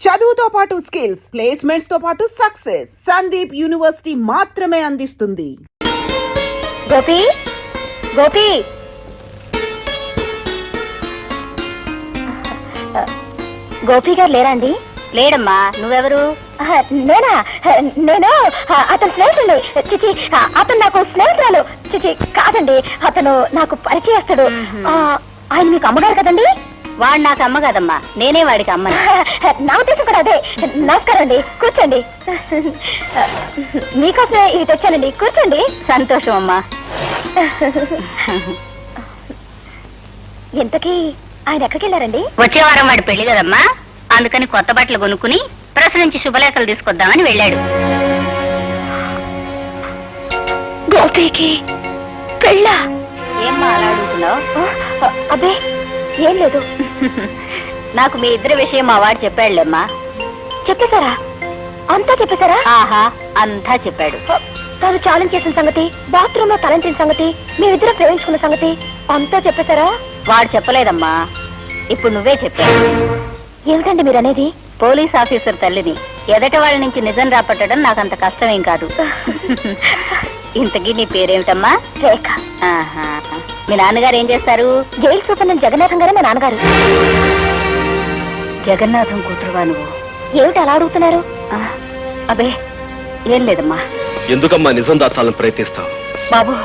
చదువుతో పాటు skills, placements తో పాటు సక్సెస్ సందీప్ యూనివర్సిటీ మాత్రమే అందిస్తుంది. గోపి గోపి గోపి గారు లేరా అండి? లేడమ్మా. నువ్వెవరు? నేనా? నేను అతను స్నేహితుడు. చిచి, అతను నాకు స్నేహితురాలు. చిచి కాదండి, అతను నాకు పరిచయస్తుడు. ఆయన మీకు అమ్మగారు కదండి? వాడు నాకు అమ్మ కదమ్మా, నేనే వాడికి అమ్మ. నా ఉద్దేశం కూడా అదే. నమస్కారం అండి, కూర్చోండి. మీకోసమే ఇవి తెచ్చానండి, కూర్చోండి. సంతోషం అమ్మా. ఇంతకీ ఆయన ఎక్కడికి వెళ్ళారండి? వచ్చే వారం వాడి పెళ్లి కదమ్మా, అందుకని కొత్త బట్టలు కొనుక్కుని ప్రెస్ నుంచి శుభలేఖలు తీసుకొద్దామని వెళ్ళాడు. గోపికి పెళ్ళా? ఏమ్మా అలా అడుగుతున్నావు? అబ్బే ఏం లేదు. నాకు మీ ఇద్దరి విషయం మా వాడు చెప్పాడులేమ్మా. చెప్పేశారా? అంతా చెప్పేశారా? ఆహా, అంతా చెప్పాడు. తాను ఛాలెంజ్ చేసిన సంగతి, బాత్రూమ్ లో తలంచిన సంగతి, మీరిద్దరం ప్రేమించుకున్న సంగతి అంతా చెప్పేశారా? వాడు చెప్పలేదమ్మా, ఇప్పుడు నువ్వే చెప్పావు. ఏమిటండి మీరు అనేది? పోలీస్ ఆఫీసర్ తల్లిని ఎదటి వాళ్ళ నుంచి నిజం రాపట్టడం నాకు అంత కష్టమేం కాదు. ఇంతకీ నీ పేరేమిటమ్మా? రేఖ. మీ నాన్నగారు ఏం చేస్తారు? జైలు సూపరింటెండెంట్ జగన్నాథం గారే మా నాన్నగారు. జగన్నాథం కూతురువా నువ్వు? ఏమిటి అలా అడుగుతున్నారు? అబే ఏం లేదమ్మా. ఎందుకమ్మా నిజం దాచాలని ప్రయత్నిస్తావు? బాబు,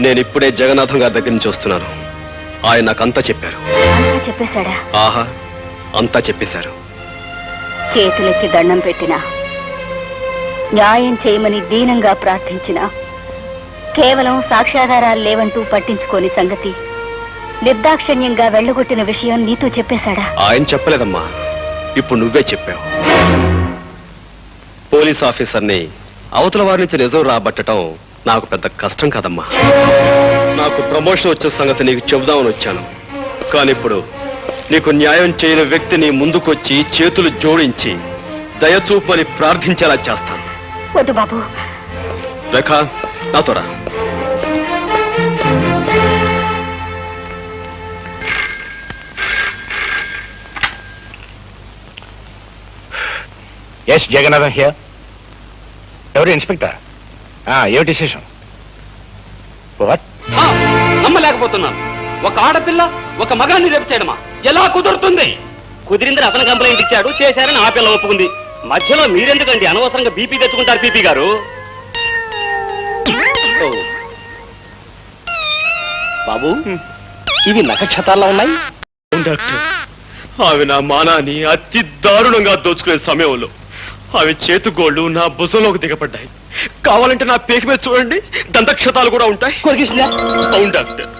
నేను ఇప్పుడే జగన్నాథం గారి దగ్గర నుంచి వస్తున్నాను. ఆయన నాకంతా చెప్పారు. అంతా చెప్పేశాడా? ఆహా, అంతా చెప్పేశారు. చేతులెత్తి దండం పెట్టినా, న్యాయం చేయమని దీనంగా ప్రార్థించినా కేవలం సాక్ష్యాధారాలు లేవంటూ పట్టించుకోని సంగతి, నిర్దాక్షిణ్యంగా వెళ్ళగొట్టిన విషయం నీతో చెప్పేశాడా? ఆయన చెప్పలేదమ్మా, ఇప్పుడు నువ్వే చెప్పావు. పోలీస్ ఆఫీసర్ని అవతల వారి నుంచి నిజం రాబట్టడం నాకు పెద్ద కష్టం కాదమ్మా. నాకు ప్రమోషన్ వచ్చే సంగతి నీకు చెబుదామని వచ్చాను. కానీ ఇప్పుడు నీకు న్యాయం చేయని వ్యక్తిని ముందుకొచ్చి చేతులు జోడించి దయచూపని ప్రార్థించేలా చేస్తాను. వద్దు బాబు. రేఖ, నాతో రా. Yes Jagannatham here. ఎవరు? ఇన్స్పెక్టర్. ఏమిటి విశేషం? నమ్మలేకపోతున్నాను. ఒక ఆడపిల్ల ఒక మగాన్ని రేపు చేయడమా? ఎలా కుదురుతుంది? కుదిరిందని అతను కంప్లైంట్ ఇచ్చాడు, చేశారని ఆ పిల్ల ఒప్పుకుంది. మధ్యలో మీరెందుకండి అనవసరంగా బీపీ తెచ్చుకుంటారు? పీపీ గారు, బాబు ఇవి నక్షత్రాల్లో ఉన్నాయి. డాక్టర్, ఆమె నా మానాన్ని అతి దారుణంగా దోచుకునే సమయంలో ఆమె చేతుగోళ్లు నా భుజంలోకి దిగబడ్డాయి. కావాలంటే నా పేక మీద చూడండి, దంతక్షతాలు కూడా ఉంటాయి. అవును డాక్టర్,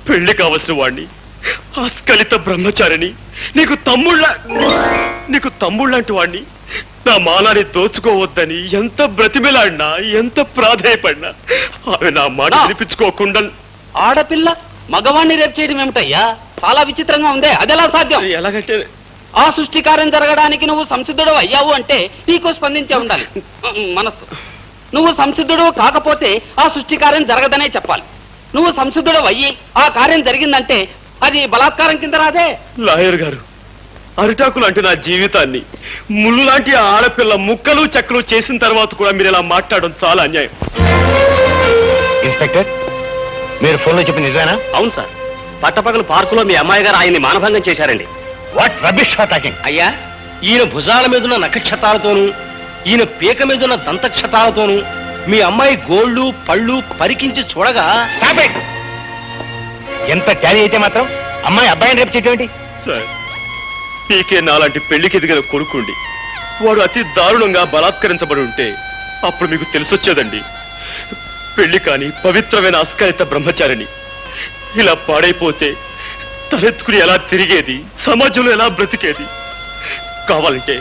పెళ్లి కావలసిన వాణ్ణి, ఆస్కలిత బ్రహ్మచారిని, నీకు తమ్ముళ్ళంటి వాణ్ణి నా మానాన్ని దోచుకోవద్దని ఎంత బ్రతిమిలాడినా, ఎంత ప్రాధేయపడినా ఆమె నా మాట వినిపించుకోకుండా. ఆడపిల్ల మగవాణ్ణి రేపు చేయడం ఏమిటయ్యా? చాలా విచిత్రంగా ఉందే. అదెలా సాధ్యం? ఎలాగంటే ఆ సృష్టి కార్యం జరగడానికి నువ్వు సంసిద్ధుడు అయ్యావు అంటే నీకు స్పందించే ఉండాలి మనస్సు. నువ్వు సంసిద్ధుడు కాకపోతే ఆ సృష్టి కార్యం జరగదనే చెప్పాలి. నువ్వు సంసిద్ధుడు అయ్యి ఆ కార్యం జరిగిందంటే అది బలాత్కారం కింద రాదే. లాయర్ గారు, అరిటాకు లాంటి నా జీవితాన్ని ముళ్ళు లాంటి ఆడపిల్ల ముక్కలు చెక్కలు చేసిన తర్వాత కూడా మీరు ఇలా మాట్లాడడం చాలా అన్యాయం. ఇన్స్పెక్టర్, మీరు ఫోన్లో చెప్పిన నిజానా? అవును సార్, పట్టపగలు పార్కులో మీ అమ్మాయి గారు ఆయన్ని మానభంగం చేశారండి. What rubbish talking? అయ్యా, ఈయన భుజాల మీదున్న నక్షత్రాలతోనూ ఈయన పీక మీదున్న దంతక్షతాలతోనూ మీ అమ్మాయి గోళ్లు పళ్ళు పరికించి చూడగా ఎంత ట్యాలీ అయితే మాత్రం అమ్మాయి అబ్బాయిని రేపు చేయటం? సార్, పీకే నాలాంటి పెళ్లికి ఎదిగిన కొడుకుండి వాడు అతి దారుణంగా బలాత్కరించబడి ఉంటే అప్పుడు మీకు తెలిసొచ్చేదండి. పెళ్లి కాని పవిత్రమైన అస్కలిత బ్రహ్మచారిని ఇలా పాడైపోతే తలెత్తుకుని ఎలా తిరిగేది, సమాజంలో ఎలా బ్రతికేది? కావాలంటే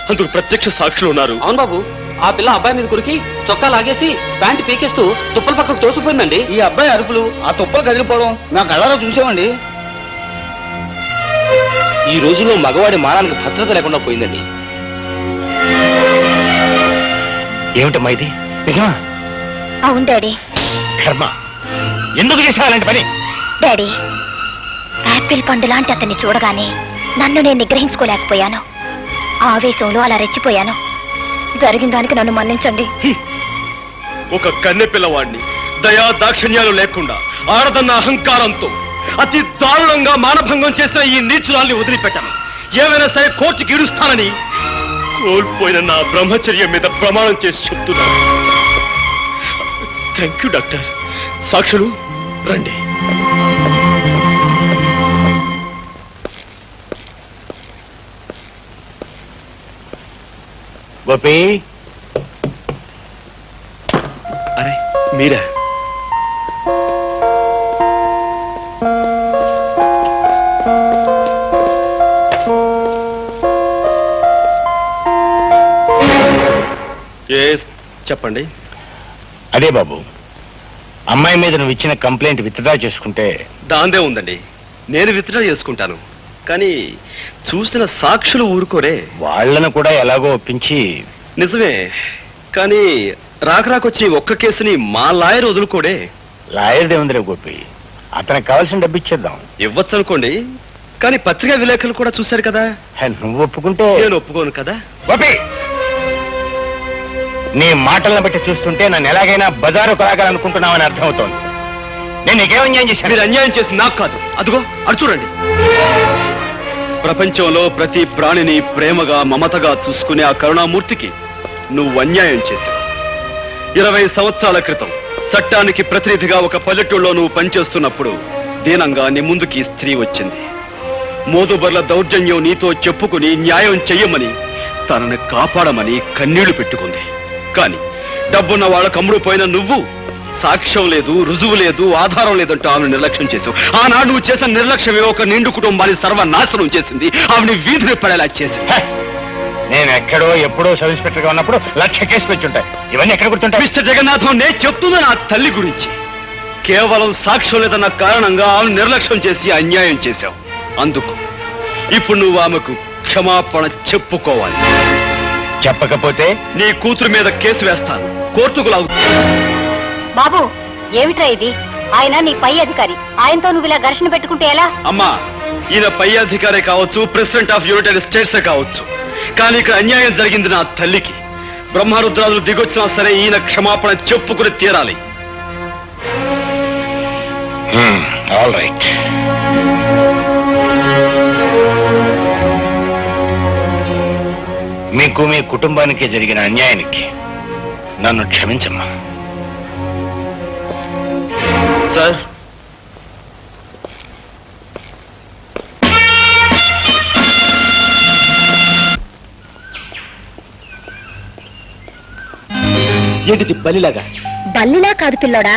అందుకు ప్రత్యక్ష సాక్షులు ఉన్నారు. అవును బాబు, ఆ పిల్ల అబ్బాయి మీద కురికి చొక్కా లాగేసి ప్యాంటు పీకేస్తూ తుప్పల పక్కకు తోసిపోయిందండి. ఈ అబ్బాయి అరుపులు, ఆ తుప్పలు కదిలిపోవడం నా కళ్ళలో చూసామండి. ఈ రోజుల్లో మగవాడి మానానికి భద్రత లేకుండా పోయిందండి. ఏమిటమ్మా ఇది? నిజమా? అవును డాడీ. కర్మ, ఎందుకు చేసావు అలాంటి పని? డాడీ, యాపిల్ పండు లాంటి అతన్ని చూడగానే నన్ను నేను నిగ్రహించుకోలేకపోయాను. ఆవేశంలో అలా రెచ్చిపోయాను. జరిగిన దానికి నన్ను మన్నించండి. ఒక కన్నె పిల్లవాడిని దయా దాక్షిణ్యాలు లేకుండా ఆడదన్న అహంకారంతో అతి దారుణంగా మానభంగం చేసిన ఈ నీచురాల్ని వదిలిపెట్టాను. ఏమైనా సరే కోర్టుకి ఇడుస్తానని కోల్పోయిన నా బ్రహ్మచర్యం మీద ప్రమాణం చేసి చెప్తున్నాను. Thank you doctor. సాక్షులు రండి. గోపి, అరే మీరా? చెప్పండి. అదే బాబు, అమ్మాయి మీద నువ్వు ఇచ్చిన కంప్లైంట్ విత్డ్రా చేసుకుంటే. దాందే ఉందండి, నేను విత్డ్రా చేసుకుంటాను. కానీ చూసిన సాక్షులు ఊరుకోరే. వాళ్ళను కూడా ఎలాగో ఒప్పించి. నిజమే, కానీ రాకరాకొచ్చి ఒక్క కేసుని మా లాయర్ వదులుకోడే. లాయర్ ఏముందిరే గోపి, అతనికి కావాల్సిన డబ్బు ఇచ్చేద్దాం. ఇవ్వచ్చు అనుకోండి, కానీ పత్రికా విలేకరులు కూడా చూశారు కదా. నువ్వు ఒప్పుకుంటే. నేను ఒప్పుకోను కదా. గోపి, నీ మాటలను బట్టి చూస్తుంటే నన్ను ఎలాగైనా బజారు కొలాగాలనుకుంటున్నావని అర్థమవుతోంది. నేను నీకేం అన్యాయం చేశాను? మీరు అన్యాయం చేసి నాకు కాదు, అదిగో అటు చూడండి. ప్రపంచంలో ప్రతి ప్రాణిని ప్రేమగా మమతగా చూసుకునే ఆ కరుణామూర్తికి నువ్వు అన్యాయం చేశావు. 20 సంవత్సరాల క్రితం చట్టానికి ప్రతినిధిగా ఒక పల్లెటూళ్ళలో నువ్వు పనిచేస్తున్నప్పుడు దీనంగా నీ ముందుకి స్త్రీ వచ్చింది. మోదుబర్ల దౌర్జన్యం నీతో చెప్పుకుని న్యాయం చెయ్యమని, తనని కాపాడమని కన్నీళ్లు పెట్టుకుంది. కానీ డబ్బున్న వాళ్ళ కమ్ముడు పోయిన నువ్వు సాక్ష్యం లేదు, రుజువు లేదు, ఆధారం లేదంటూ ఆమెను నిర్లక్ష్యం చేసావు. ఆనాడు నువ్వు చేసిన నిర్లక్ష్యమే ఒక నిండు కుటుంబాన్ని సర్వనాశనం చేసింది. ఆమెని వీధిని పడేలా చేసింది. నేను ఎక్కడో ఎప్పుడో సబ్ ఇన్స్పెక్టర్ గా ఉన్నప్పుడు 1,00,000 కేసులు వచ్చుంటాయి. ఇవన్నీ ఎక్కడ గుర్తుంటాయి? మిస్టర్ జగన్నాథం, నేను చెప్తున్నా నా తల్లి గురించి. కేవలం సాక్ష్యం లేదన్న కారణంగా ఆమెను నిర్లక్ష్యం చేసి అన్యాయం చేశావు. అందుకు ఇప్పుడు నువ్వు ఆమెకు క్షమాపణ చెప్పుకోవాలి. చెప్పకపోతే నీ కూతురు మీద కేసు వేస్తాను, కోర్టుకు లాగు. బాబు, ఏమిట్రా ఇది? ఆయన నీ పై అధికారి. ఆయనతో నువ్వు ఇలా ఘర్షణ పెట్టుకుంటే ఎలా? అమ్మా, ఈయన పై అధికారే కావచ్చు, ప్రెసిడెంట్ ఆఫ్ యునైటెడ్ స్టేట్స్ కావచ్చు, కానీ ఇక్కడ అన్యాయం జరిగింది నా తల్లికి. బ్రహ్మరుద్రాలు దిగొచ్చినా సరే ఈయన క్షమాపణ చెప్పుకుని తీరాలి. All right. మీకు మీ కుటుంబానికి జరిగిన అన్యాయానికి నన్ను క్షమించమ్మా. సార్, ఏంటిది బలిలాగా? బల్లిలా కాదు పిల్లోడా,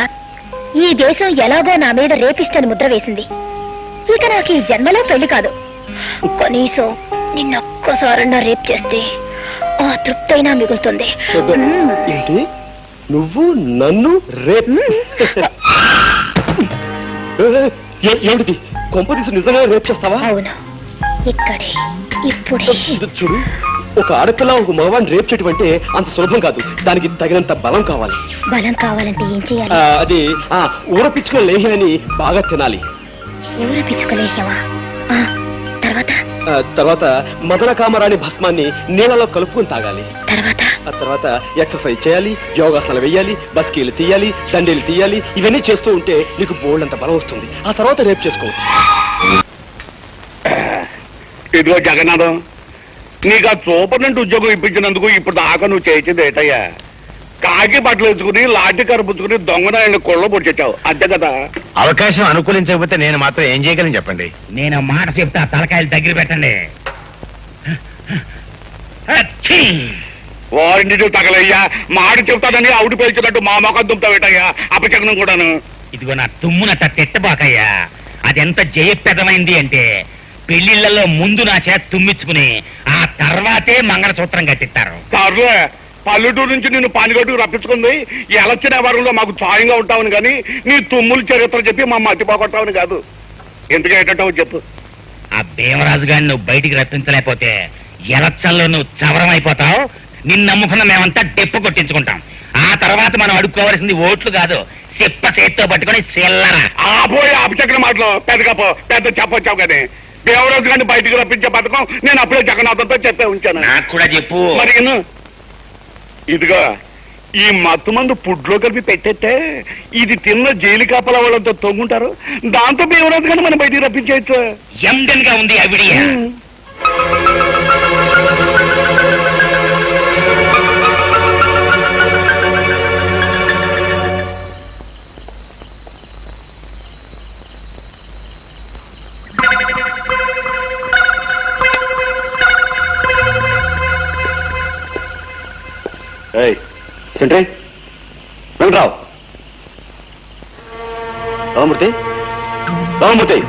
ఈ దేశం ఎలాగో నా మీద రేపిస్టని ముద్ర వేసింది. ఇక నాకు ఈ జన్మలో పెళ్లి కాదు. కనీసం నిన్నొక్కసారన్నా రేప్ చేస్తే ఆ తృప్తైనా మిగులుతుంది. ఏంటి, నువ్వు నన్ను రేప్? ఏమిటిది? కొంపదీసి నిజంగా రేప్ చేస్తావా? అవును, ఇక్కడే ఇప్పుడే. చూడు, ఒక ఆడపిల్ల ఒక మగవాడిని రేప్ చేయటం అంటే అంత సులభం కాదు. దానికి తగినంత బలం కావాలి. బలం కావాలంటే ఏం చేయాలి? అది ఊరపిచ్చుకున్న లేహ్యాన్ని బాగా తినాలి. ఊర పిచ్చుకలేసావా? తర్వాత మదన కామరాణి భస్మాన్ని నీళ్ళలో కలుపుకొని తాగాలి. తర్వాత తర్వాత ఎక్సర్సైజ్ చేయాలి, యోగాసనాలు వేయాలి, బస్కీలు తీయాలి, దండీలు తీయాలి. ఇవన్నీ చేస్తూ ఉంటే నీకు బోల్డంత బలం వస్తుంది. ఆ తర్వాత రేపు చేసుకోవచ్చు. ఇదిగో జగన్నాథం, నీకు ఆ సూపర్నెంట్ ఉద్యోగం ఇప్పించినందుకు ఇప్పుడు దాకా నువ్వు చేయించింది ఏటయ్యా? కాకి బట్టలు వేసుకుని లాఠీ కరుపుచ్చుకుని దొంగనాయని కొళ్ళ పొడిచావు, అంతే కదా? అవకాశం అనుకూలించకపోతే నేను మాత్రం ఏం చేయగలను చెప్పండి. నేను మాట చెప్తా, తలకాయలు దగ్గర పెట్టండి. వారింటి తగలయ్యా, మాట చెప్తాదని అవుడు పేల్చినట్టు మా మొఖం దుంపుతావేటయ్యా, అపచకనం కూడాను. ఇదిగో నా తుమ్మునట్ట తిట్టబాకయ్యా. అదెంత జయప్రదమైంది అంటే పెళ్లిళ్లలో ముందు నా చేత తుమ్మించుకుని ఆ తర్వాతే మంగళసూత్రం కట్టిస్తారు. సర్లే, పల్లెటూరు నుంచి నిన్ను పానిగట్టుకు రప్పించుకుంది ఎలక్షన్ వ్యవహారంలో మాకు సాయంగా ఉంటావని కానీ నీ తుమ్ములు చరిత్ర చెప్పి మా మట్టి పోగొట్టావని కాదు. ఎందుకు ఏంటంటావు చెప్పు. ఆ భీమరాజు గారిని నువ్వు బయటికి రప్పించలేకపోతే ఎలక్షన్లో నువ్వు చవరం అయిపోతావు. నిన్ను నమ్ముకున్న మేమంతా డెప్పు కొట్టించుకుంటాం. ఆ తర్వాత మనం అడుక్కోవలసింది ఓట్లు కాదు, చెప్ప చేత్తో పట్టుకుని చిల్లర. ఆపోయి అపచక్ర మాటలు పెద్దగా పెద్ద చెప్పొచ్చావు కానీ దేవరాజు గారిని బయటికి రప్పించే పథకం నేను అప్పుడే జగన్నాథంతో చెప్పే ఉంచాను. నాకు కూడా చెప్పు. మరి ఇదిగా ఈ మత్తు మందు ఫుడ్లో కలిపి పెట్టేస్తే ఇది తిన్న జైలు కాపలా వాళ్ళంతా తొంగుంటారు. దాంతో దేవరాజు గారిని మనం బయటికి రప్పించేయచ్చు. ఎండన్గా ఉంది అవిడియా. సెంట్రీ Venkatrao, Ramamurthy, Ramamurthy.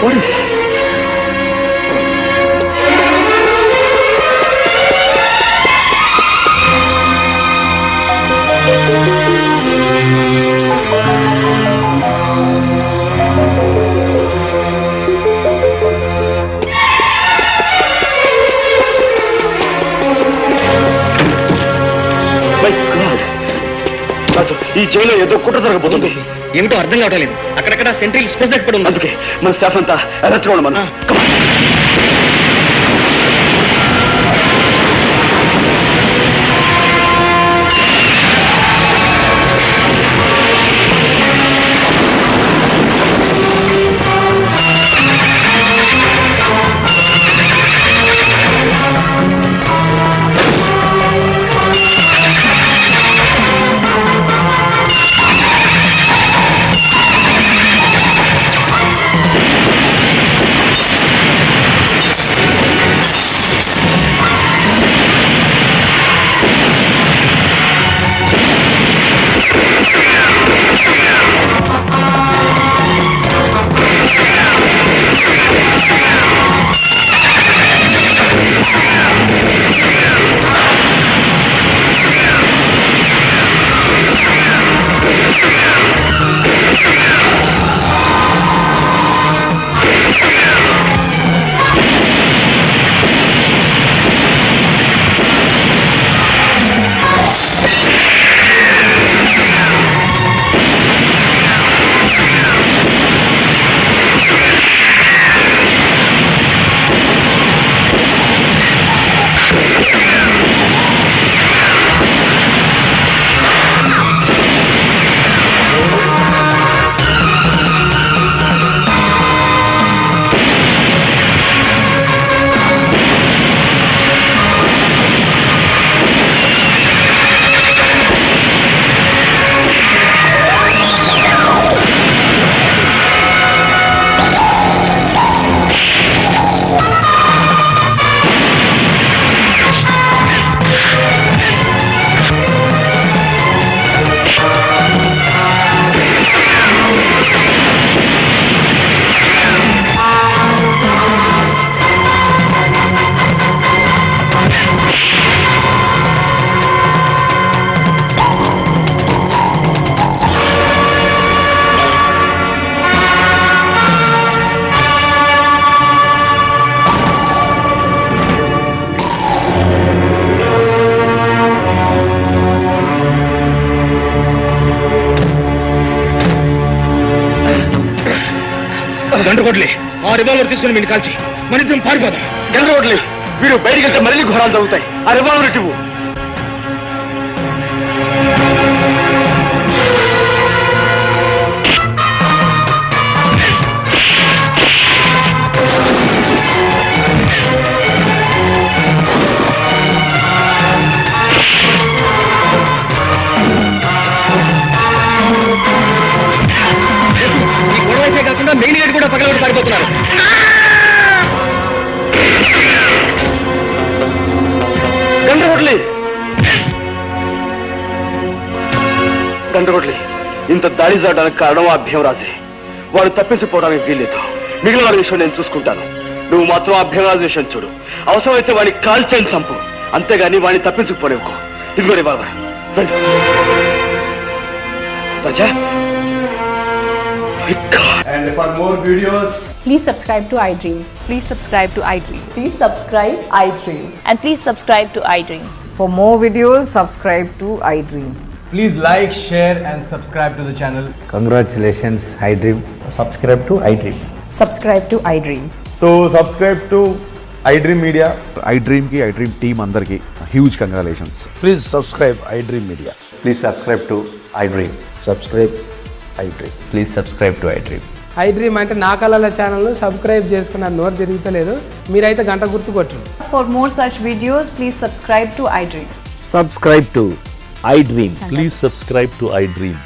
What is it? ఈ జైల్లో ఏదో కుట్ర జరగబోతుంది. ఏమిటో అర్థం కావటం లేదు. అక్కడక్కడ సెంట్రీ స్పెషల్ కూడా ఉంది. అందుకే మన స్టాఫ్ అంతా అలర్ట్ గా ఉండమన్నా. గంటకోట్లే ఆ రివాల్వర్ తీసుకుని మీరు కాల్చి మన ఇద్దరం పారిపోదాం. గంటకోట్లే వీడు బయటికి వెళ్తే మళ్ళీ ఘోరాలు తగ్గుతాయి. ఆ రివాల్వర్ ఇవ్వు. కాకుండా మెయిన్ గేట్ కూడా పగలబడి పారిపోతున్నారు. గంటకొట్లి ఇంత దాడి జరగడానికి కారణం ఆ భీమరాజే. వాడు తప్పించిపోవడానికి వీల్లేదు. మిగిలిన వాడి విషయం నేను చూసుకుంటాను. నువ్వు మాత్రం ఆ భీమరాజు విషయం చూడు. అవసరమైతే వాడిని కాల్చేని చంపు. అంతేగాని వాడిని తప్పించుకుపోలేవుకో. ఇదిగో revolver. Raja And for more videos, Please subscribe to iDream. Please subscribe to iDream. Please subscribe iDream. And please subscribe to iDream. For more videos, subscribe to iDream. please like, share and subscribe to the channel. Congratulations, iDream. Subscribe to iDream. Subscribe to iDream. So subscribe to iDream Media. iDream ki iDream team andarki huge congratulations. Please subscribe iDream Media. Please subscribe to iDream. Subscribe iDream. Please subscribe to iDream. iDream అంటే నా కళల channel subscribe చేసుకున్న నోరు తిరుగుతలేదు మీరైతే గంట గుర్తు కొట్టండి. For more such videos, please subscribe to iDream. Subscribe to iDream. Please subscribe to iDream.